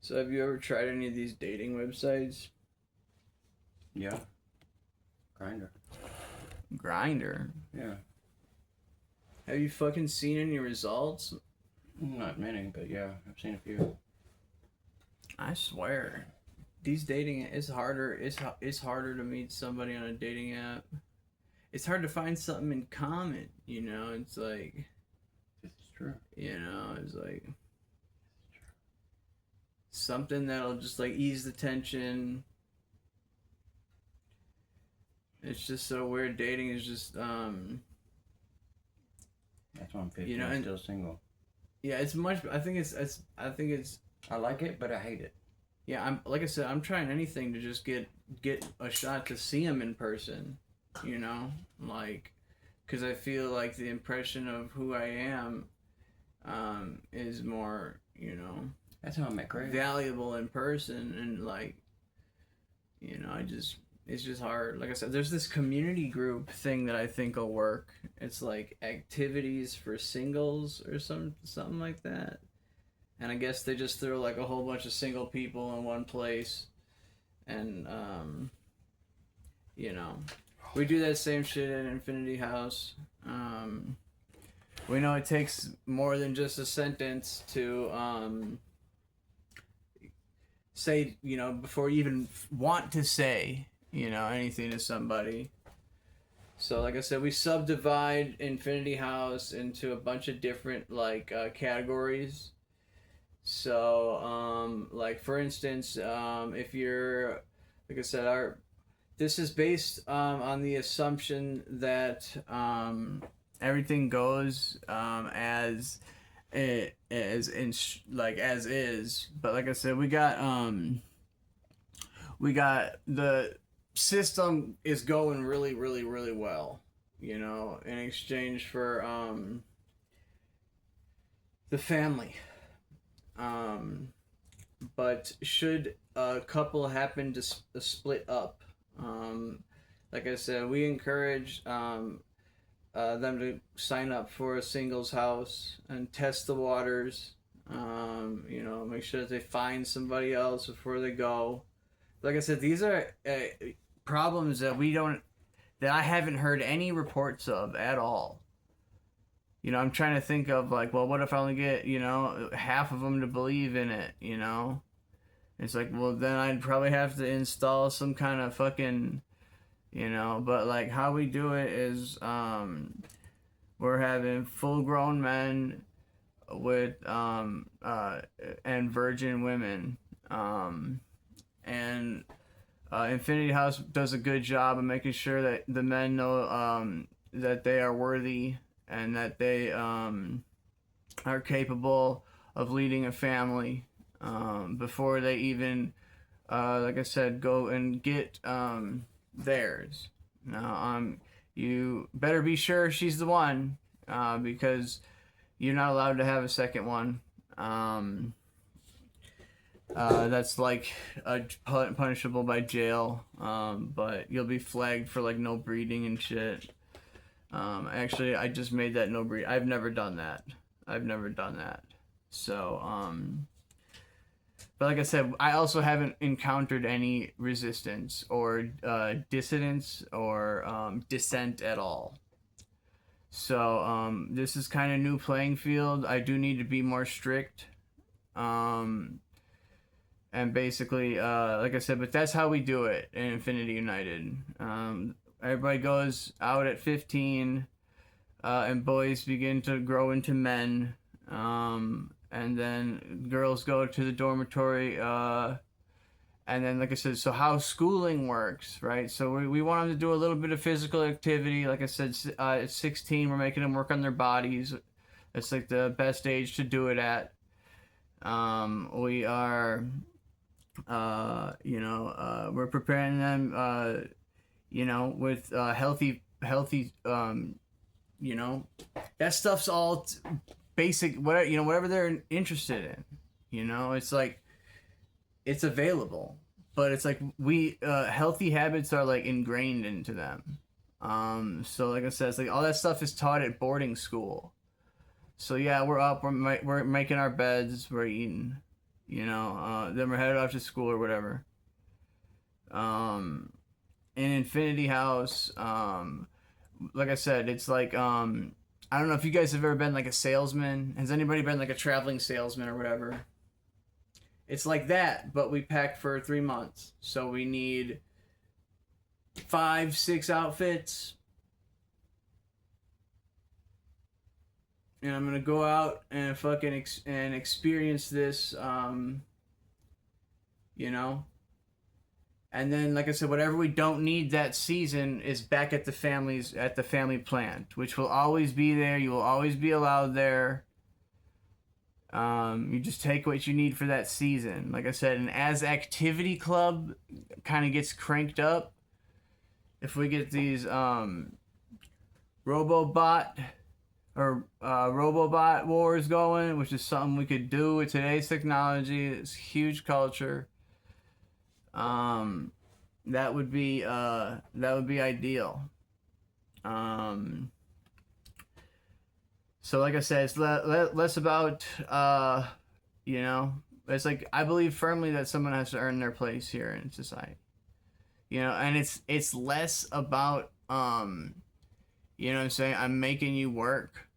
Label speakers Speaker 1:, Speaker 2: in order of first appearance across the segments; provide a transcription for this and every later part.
Speaker 1: So have you ever tried any of these dating websites?
Speaker 2: Yeah, Grinder.
Speaker 1: Grinder.
Speaker 2: Yeah,
Speaker 1: Have you fucking seen any results?
Speaker 2: not many, but yeah, I've seen a few.
Speaker 1: I swear, these dating it's harder. It's harder to meet somebody on a dating app. It's hard to find something in common. It's like
Speaker 2: This is true.
Speaker 1: it's like something that'll just like ease the tension. It's just so weird. Dating is just
Speaker 2: That's why I'm 50.
Speaker 1: you know,
Speaker 2: I'm
Speaker 1: and
Speaker 2: still single.
Speaker 1: yeah, it's much. I think it's.
Speaker 2: I like it, but I hate it.
Speaker 1: Yeah, I'm like I said, I'm trying anything to just get a shot to see him in person, you know, like, because I feel like the impression of who I am, is more,
Speaker 2: That's how I met Craig.
Speaker 1: valuable in person, and like, I just it's just hard. Like I said, there's this community group thing that I think will work. It's like activities for singles or something like that. And I guess they just throw like a whole bunch of single people in one place, and you know, we do that same shit at Infinity House. We know it takes more than just a sentence to say, before you even want to say, anything to somebody. So, like I said, we subdivide Infinity House into a bunch of different like categories. So, like for instance, if you're, like I said, our this is based on the assumption that everything goes as is. But like I said, we got the system is going really, really, really well. In exchange for the family. Um, but should a couple happen to split up, um, like I said, we encourage them to sign up for a singles house and test the waters. Make sure that they find somebody else before they go. Like I said, these are problems that I haven't heard any reports of at all. I'm trying to think of like, well, what if I only get, half of them to believe in it. It's like, well, then I'd probably have to install some kind of fucking, but like how we do it is, we're having full grown men with, and virgin women. And Infinity House does a good job of making sure that the men know, that they are worthy and that they are capable of leading a family, before they even, like I said, go and get theirs. Now, you better be sure she's the one, because you're not allowed to have a second one. That's like punishable by jail, but you'll be flagged for like no breeding and shit. Actually, I just made that no breed. I've never done that. So, but like I said, I also haven't encountered any resistance or dissidence or dissent at all. So, this is kind of new playing field. I do need to be more strict. And basically, like I said, but that's how we do it in Infinity United. Everybody goes out at 15, and boys begin to grow into men. And then girls go to the dormitory. And then, like I said, so how schooling works, right? So we want them to do a little bit of physical activity. Like I said, at 16, we're making them work on their bodies. It's like the best age to do it at. We are, we're preparing them, with healthy, that stuff's all basic, whatever they're interested in. It's like, it's available, but it's like healthy habits are like ingrained into them. So like I said, it's like all that stuff is taught at boarding school. So yeah, we're up, we're making our beds, we're eating, Then we're headed off to school or whatever. In Infinity House, like I said, it's like I don't know if you guys have ever been like a salesman. Has anybody been like a traveling salesman or whatever? It's like that, but we pack for 3 months. So we need 5, 6 outfits. And I'm gonna go out and fucking and experience this, you know. And then, like I said, whatever we don't need that season is back at the family plant, which will always be there. You will always be allowed there. You just take what you need for that season. Like I said, and as Activity Club kind of gets cranked up, if we get these Robobot wars going, which is something we could do with today's technology, it's huge culture. That would be ideal. So like I said, it's less about it's like I believe firmly that someone has to earn their place here in society. And it's less about what I'm saying, I'm making you work.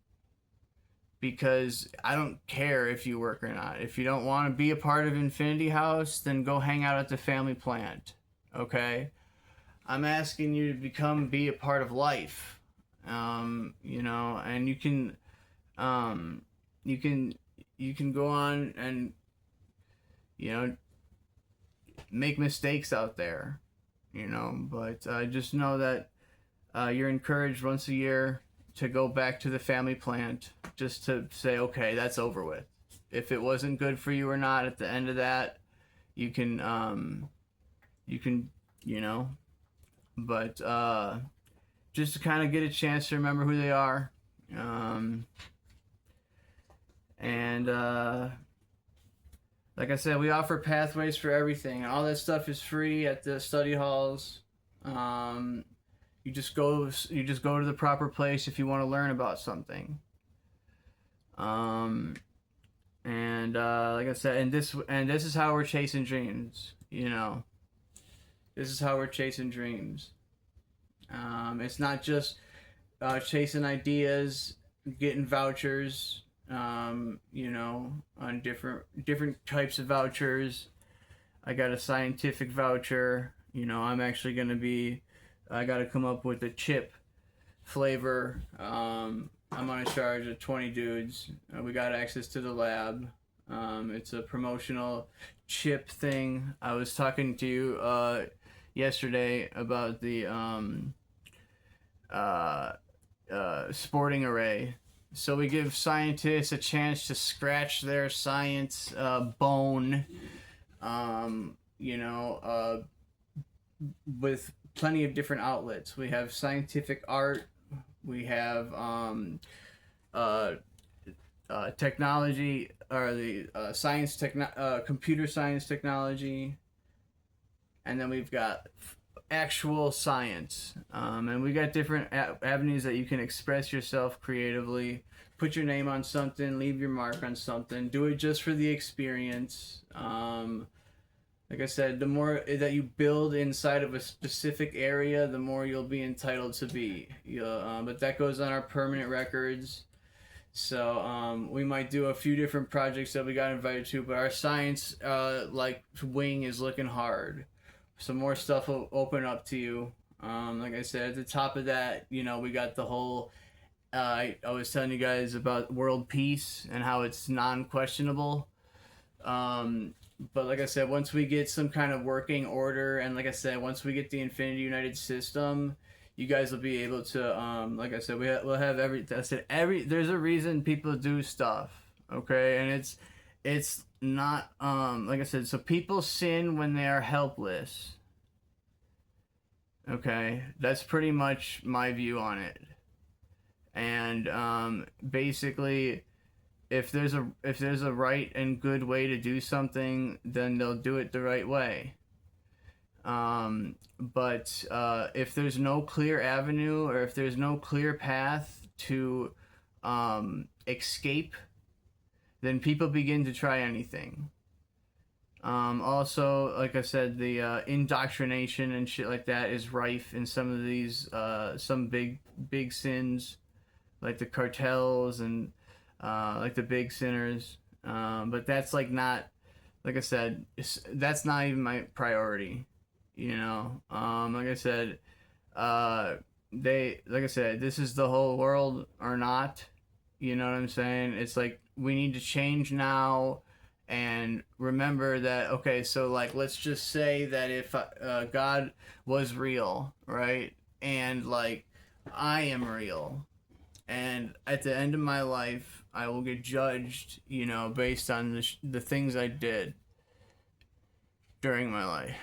Speaker 1: Because I don't care if you work or not. If you don't want to be a part of Infinity House, then go hang out at the family plant. Okay? I'm asking you to be a part of life. And you can go on and make mistakes out there. But just know that you're encouraged once a year to go back to the family plant, just to say, okay, that's over with. If it wasn't good for you or not at the end of that, you can but just to kind of get a chance to remember who they are. And like I said, we offer pathways for everything. All that stuff is free at the study halls. You just go to the proper place if you want to learn about something. And like I said, and this is how we're chasing dreams. This is how we're chasing dreams. It's not just chasing ideas, getting vouchers. On different types of vouchers. I got a scientific voucher. I'm actually gonna be. I got to come up with a chip flavor. I'm on a charge of 20 dudes. We got access to the lab. It's a promotional chip thing. I was talking to you yesterday about the sporting array. So we give scientists a chance to scratch their science bone, with plenty of different outlets. We have scientific art. We have technology, or the computer science technology, and then we've got actual science. And we got different avenues that you can express yourself creatively. Put your name on something. Leave your mark on something. Do it just for the experience. Like I said, the more that you build inside of a specific area, the more you'll be entitled to be. But that goes on our permanent records. So we might do a few different projects that we got invited to, but our science wing is looking hard. Some more stuff will open up to you. Like I said, at the top of that, we got the whole. I was telling you guys about world peace and how it's non-questionable. But like I said, once we get some kind of working order, and like I said, once we get the Infinity United system, you guys will be able to, like I said, we'll have there's a reason people do stuff, okay? And it's not, like I said, so people sin when they are helpless, okay? That's pretty much my view on it. And, basically, if there's a right and good way to do something, then they'll do it the right way. But if there's no clear avenue, or if there's no clear path to escape, then people begin to try anything. Also, like I said, the indoctrination and shit like that is rife in some of these some big sins, like the cartels and like the big sinners. But that's like not, like I said, that's not even my priority. You know, like I said, uh, like I said, this is the whole world or not. You know what I'm saying? It's like we need to change now and remember that, okay, so like let's just say that if God was real, right? And like I am real, and at the end of my life I will get judged, you know, based on the things I did during my life.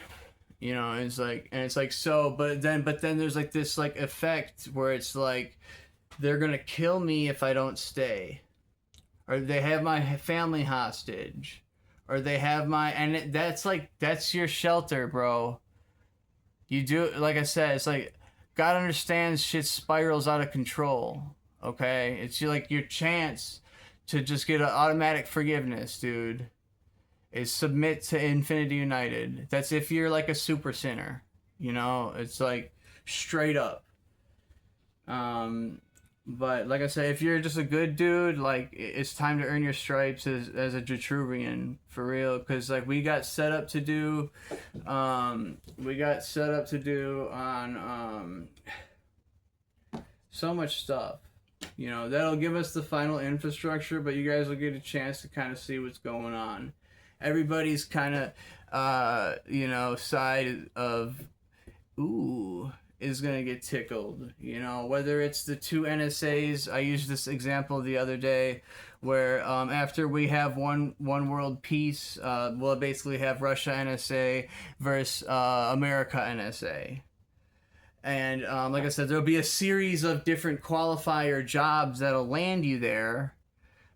Speaker 1: You know, and it's like, so but then there's like this like effect where it's like they're gonna kill me if I don't stay, or they have my family hostage, or they have my, and that's like that's your shelter, bro. You do, like I said, it's like God understands shit spirals out of control. Okay, it's like your chance to just get an automatic forgiveness, dude. Is submit to Infinity United. That's if you're like a super sinner. You know, it's like straight up. Um, but like I said, if you're just a good dude, like it's time to earn your stripes as a Jetruvian for real. Because like we got set up to do on so much stuff. You know, that'll give us the final infrastructure, but you guys will get a chance to kind of see what's going on. Everybody's kind of, you know, side of, ooh, is going to get tickled. You know, whether it's the two NSAs, I used this example the other day, where after we have one world peace, we'll basically have Russia NSA versus America NSA. And like I said, there'll be a series of different qualifier jobs that'll land you there.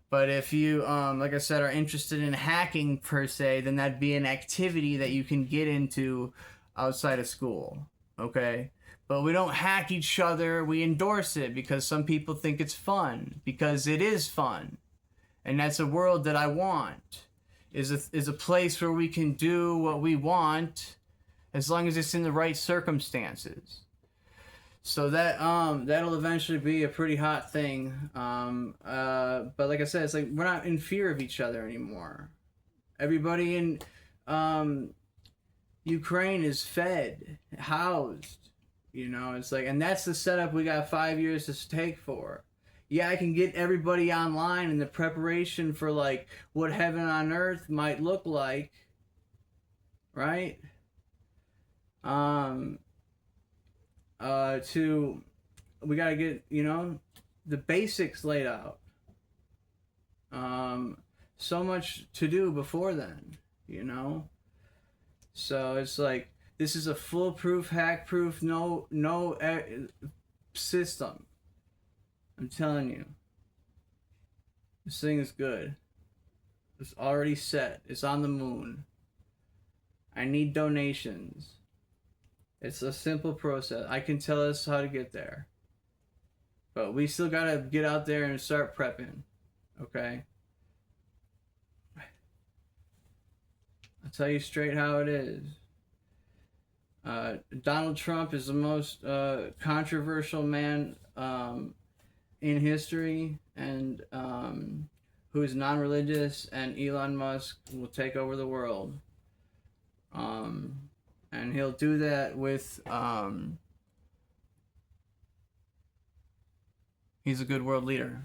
Speaker 1: But if you, like I said, are interested in hacking per se, then that'd be an activity that you can get into outside of school. Okay? But we don't hack each other. We endorse it because some people think it's fun. Because it is fun. And that's a world that I want. Is a place where we can do what we want as long as it's in the right circumstances. So that'll eventually be a pretty hot thing. But like I said, it's like we're not in fear of each other anymore. Everybody in Ukraine is fed, housed. You know, it's like, and that's the setup we got 5 years to take for. Yeah, I can get everybody online in the preparation for like what heaven on earth might look like, right? To we gotta get, you know, the basics laid out. So much to do before then, you know. So it's like this is a foolproof, hack-proof, no system. I'm telling you, this thing is good. It's already set. It's on the moon. I need donations. It's a simple process. I can tell us how to get there. But we still gotta get out there and start prepping. Okay? I'll tell you straight how it is. Donald Trump is the most controversial man in history, and who is non-religious, and Elon Musk will take over the world. And he'll do that with he's a good world leader,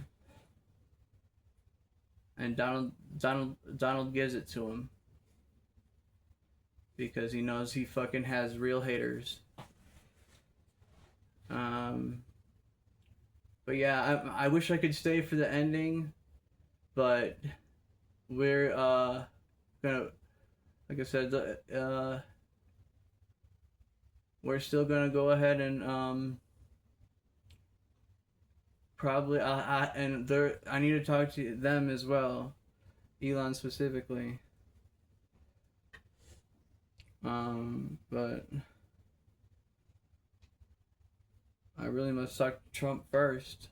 Speaker 1: and Donald gives it to him because he knows he fucking has real haters. But yeah, I wish I could stay for the ending, but we're gonna, like I said, we're still gonna go ahead and probably I need to talk to them as well, Elon specifically. But I really must talk to Trump first.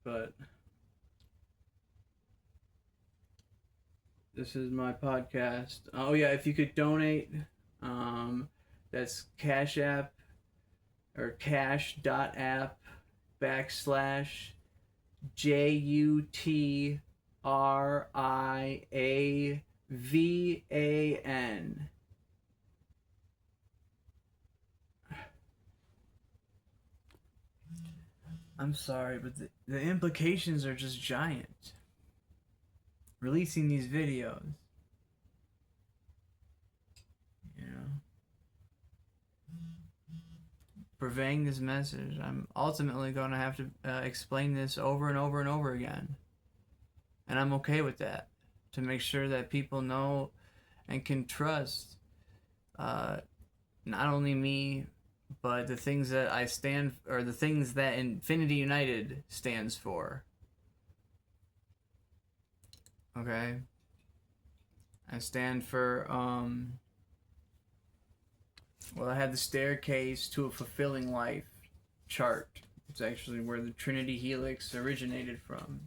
Speaker 1: But This is my podcast. Oh yeah, if you could donate, that's Cash App or cash.app backslash JUTRIAVAN. I'm sorry, but the implications are just giant. Releasing these videos, you know, purveying this message. I'm ultimately going to have to explain this over and over and over again. And I'm okay with that, to make sure that people know and can trust not only me, but the things that I stand, or the things that Infinity United stands for. Okay? I stand for, well, I had the Staircase to a Fulfilling Life chart. It's actually where the Trinity Helix originated from,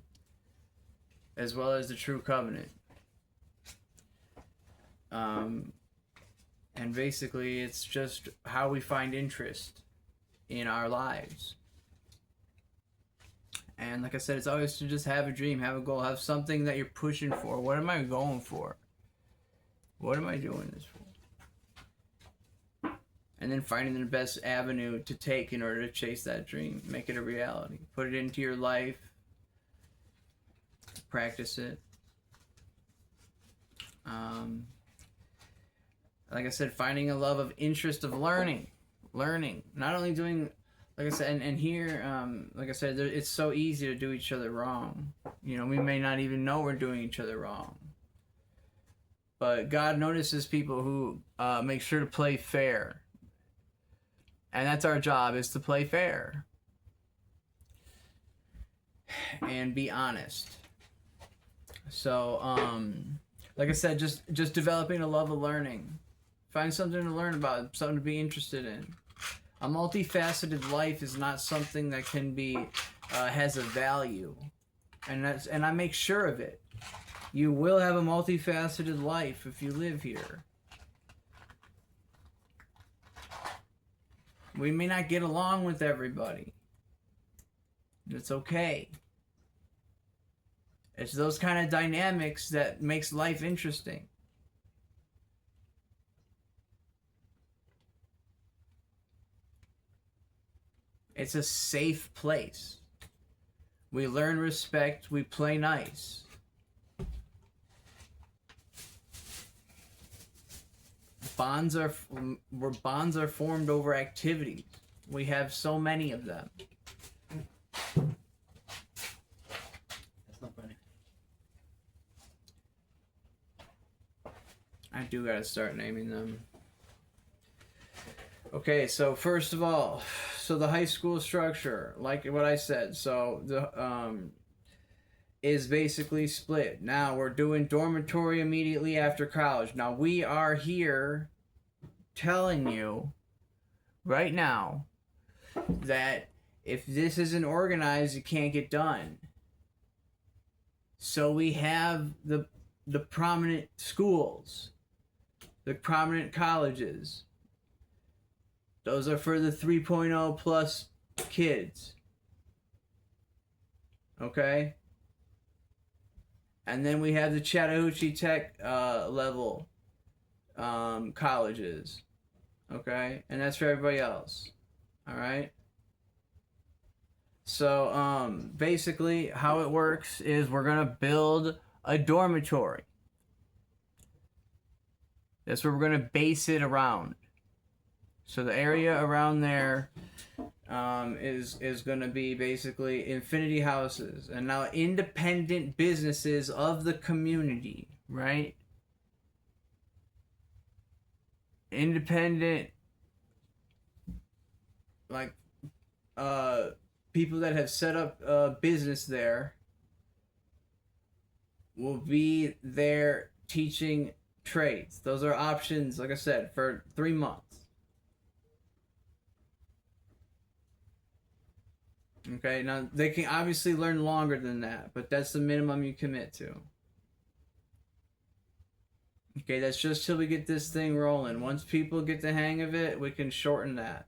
Speaker 1: as well as the True Covenant. And basically, it's just how we find interest in our lives. And like I said, it's always to just have a dream, have a goal, have something that you're pushing for. What am I going for? What am I doing this for? And then finding the best avenue to take in order to chase that dream, make it a reality. Put it into your life, practice it. Like I said, finding a love of interest of learning, not only doing, like I said, and here, like I said, it's so easy to do each other wrong. You know, we may not even know we're doing each other wrong. But God notices people who make sure to play fair. And that's our job, is to play fair. And be honest. So, like I said, just developing a love of learning. Find something to learn about, something to be interested in. A multifaceted life is not something that can be, has a value. And I make sure of it. You will have a multifaceted life if you live here. We may not get along with everybody. It's okay. It's those kind of dynamics that makes life interesting. It's a safe place. We learn respect, we play nice. Bonds are formed over activities. We have so many of them.
Speaker 2: That's not funny.
Speaker 1: I do gotta start naming them. Okay, so first of all, so the high school structure, like what I said, so the is basically split. Now we're doing dormitory immediately after college. Now we are here telling you right now that if this isn't organized, it can't get done. So we have the prominent schools, the prominent colleges. Those are for the 3.0 plus kids. Okay? And then we have the Chattahoochee Tech level colleges. Okay? And that's for everybody else. Alright? So basically how it works is we're going to build a dormitory. That's what we're going to base it around. So the area around there is going to be basically infinity houses, and now independent businesses of the community, right? Independent, like people that have set up a business there will be there teaching trades. Those are options, like I said, for 3 months. Okay, now they can obviously learn longer than that, but that's the minimum you commit to. Okay, that's just till we get this thing rolling. Once people get the hang of it, we can shorten that.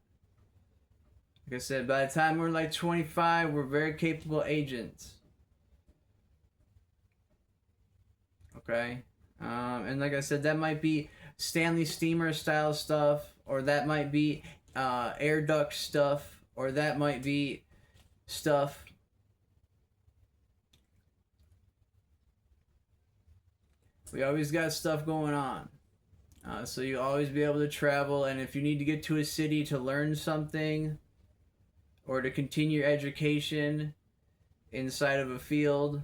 Speaker 1: Like I said, by the time we're like 25, we're very capable agents. Okay? And like I said, that might be Stanley Steamer style stuff, or that might be air duct stuff, or that might be stuff. We always got stuff going on. So you always be able to travel, and if you need to get to a city to learn something or to continue your education inside of a field,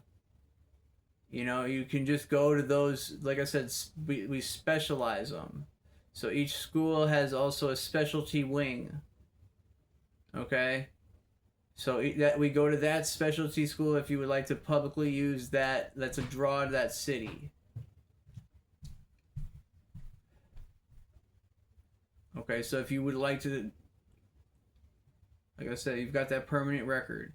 Speaker 1: you can just go to those. Like I said, we specialize them. So each school has also a specialty wing. Okay? So that we go to that specialty school if you would like to publicly use that. That's a draw to that city. Okay, so if you would like to, like I said, you've got that permanent record.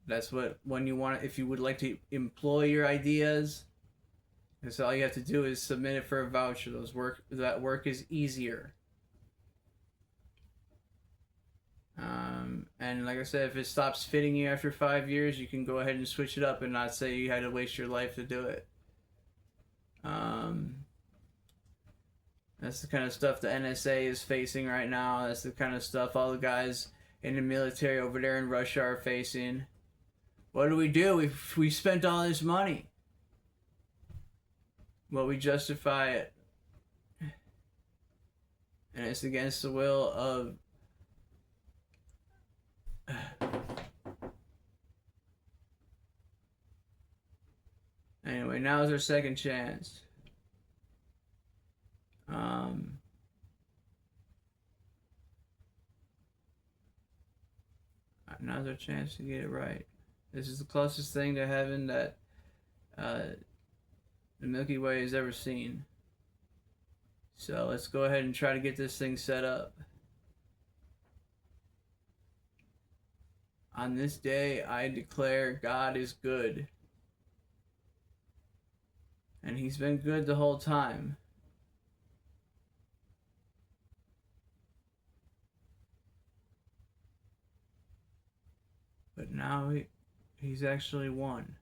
Speaker 1: That's when you want, if you would like to employ your ideas, that's all you have to do is submit it for a voucher. That work is easier. And like I said, if it stops fitting you after 5 years, you can go ahead and switch it up and not say you had to waste your life to do it. That's the kind of stuff the NSA is facing right now. That's the kind of stuff all the guys in the military over there in Russia are facing. What do? We spent all this money. Well, we justify it. And it's against the will of... Anyway, now is our second chance. Now's our chance to get it right. This is the closest thing to heaven that the Milky Way has ever seen. So let's go ahead and try to get this thing set up. On this day, I declare God is good. And He's been good the whole time. But now He's actually won.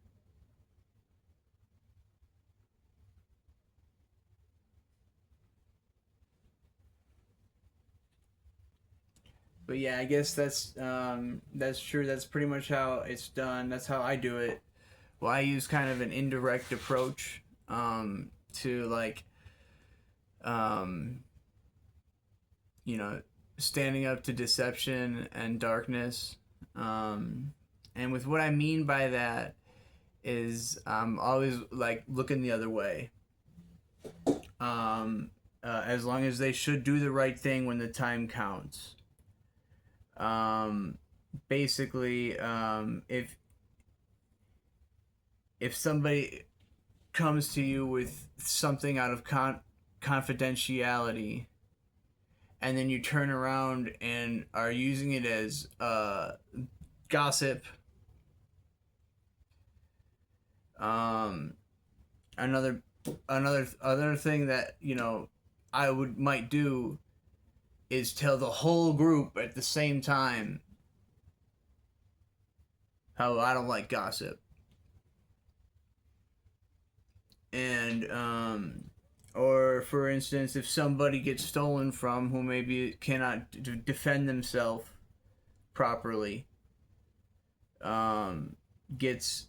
Speaker 1: But yeah, I guess that's true. That's pretty much how it's done. That's how I do it. Well, I use kind of an indirect approach to like standing up to deception and darkness. And with what I mean by that is I'm always like looking the other way. As long as they should do the right thing when the time counts. Basically, if somebody comes to you with something out of confidentiality, and then you turn around and are using it as gossip, another thing that I might do is tell the whole group at the same time how I don't like gossip. And or for instance, if somebody gets stolen from who maybe cannot defend themselves properly, gets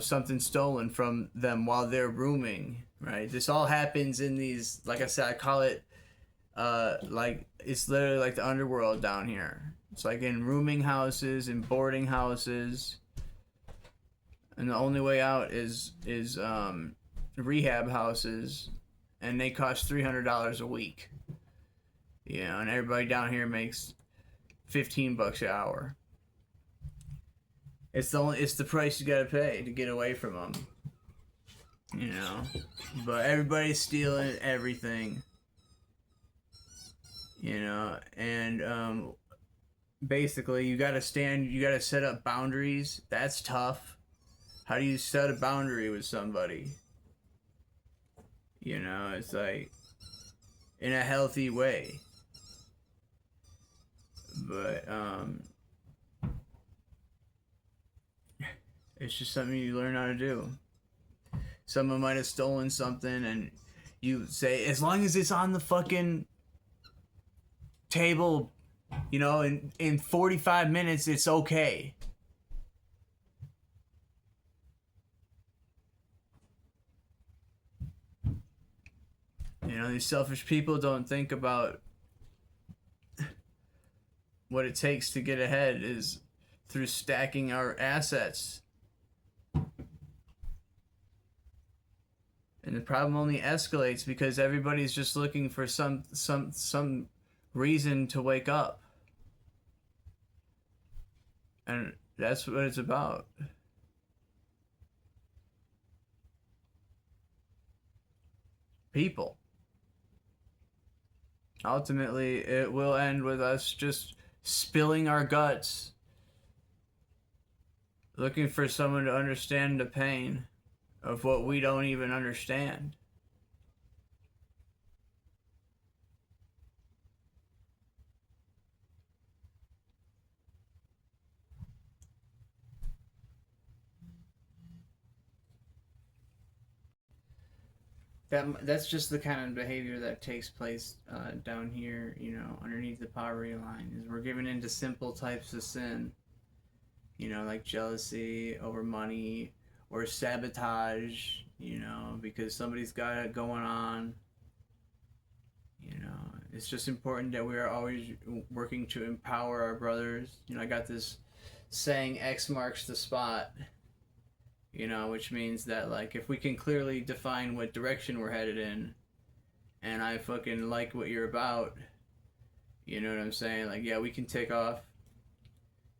Speaker 1: something stolen from them while they're rooming, right? This all happens in these, like I said, I call it like it's literally like the underworld down here. It's like in rooming houses and boarding houses, and the only way out is rehab houses, and they cost $300 a week. And everybody down here makes $15 an hour. It's the price you gotta pay to get away from them. But everybody's stealing everything. And basically you gotta set up boundaries. That's tough. How do you set a boundary with somebody? You know, it's like in a healthy way. But it's just something you learn how to do. Someone might have stolen something and you say, as long as it's on the fucking table, you know, in 45 minutes, it's okay. You know, these selfish people don't think about what it takes to get ahead is through stacking our assets. And the problem only escalates because everybody's just looking for some reason to wake up. And that's what it's about. People. Ultimately, it will end with us just spilling our guts, looking for someone to understand the pain of what we don't even understand. That's just the kind of behavior that takes place down here, you know, underneath the poverty line. Is we're given into simple types of sin, you know, like jealousy over money or sabotage, you know, because somebody's got it going on. You know, it's just important that we are always working to empower our brothers. You know, I got this saying, X marks the spot, you know, which means that, like, if we can clearly define what direction we're headed in, and I fucking like what you're about, you know what I'm saying? Like, yeah, we can take off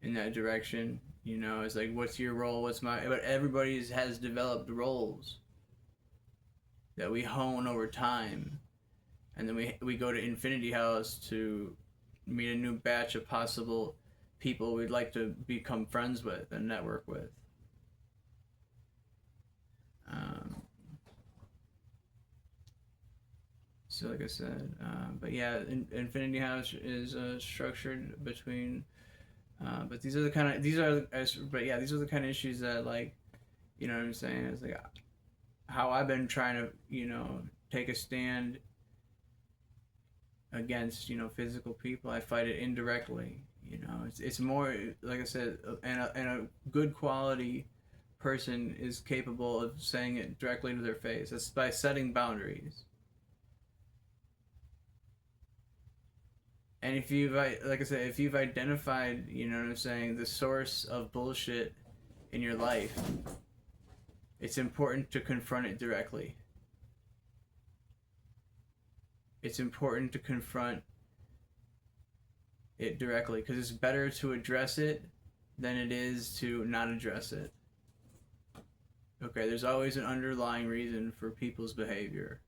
Speaker 1: in that direction. You know, it's like, what's your role? What's my. But everybody has developed roles that we hone over time. And then we go to Infinity House to meet a new batch of possible people we'd like to become friends with and network with. Um, so, like I said, but yeah, Infinity House is structured between. But these are the kind of but yeah, these are the kind of issues that, like, you know what I'm saying? It's like how I've been trying to, you know, take a stand against, you know, physical people. I fight it indirectly. You know, it's more, like I said, and a good quality person is capable of saying it directly to their face. That's by setting boundaries. And if you've, like I said, if you've identified, you know what I'm saying, the source of bullshit in your life, it's important to confront it directly. It's important to confront it directly because it's better to address it than it is to not address it. Okay, there's always an underlying reason for people's behavior.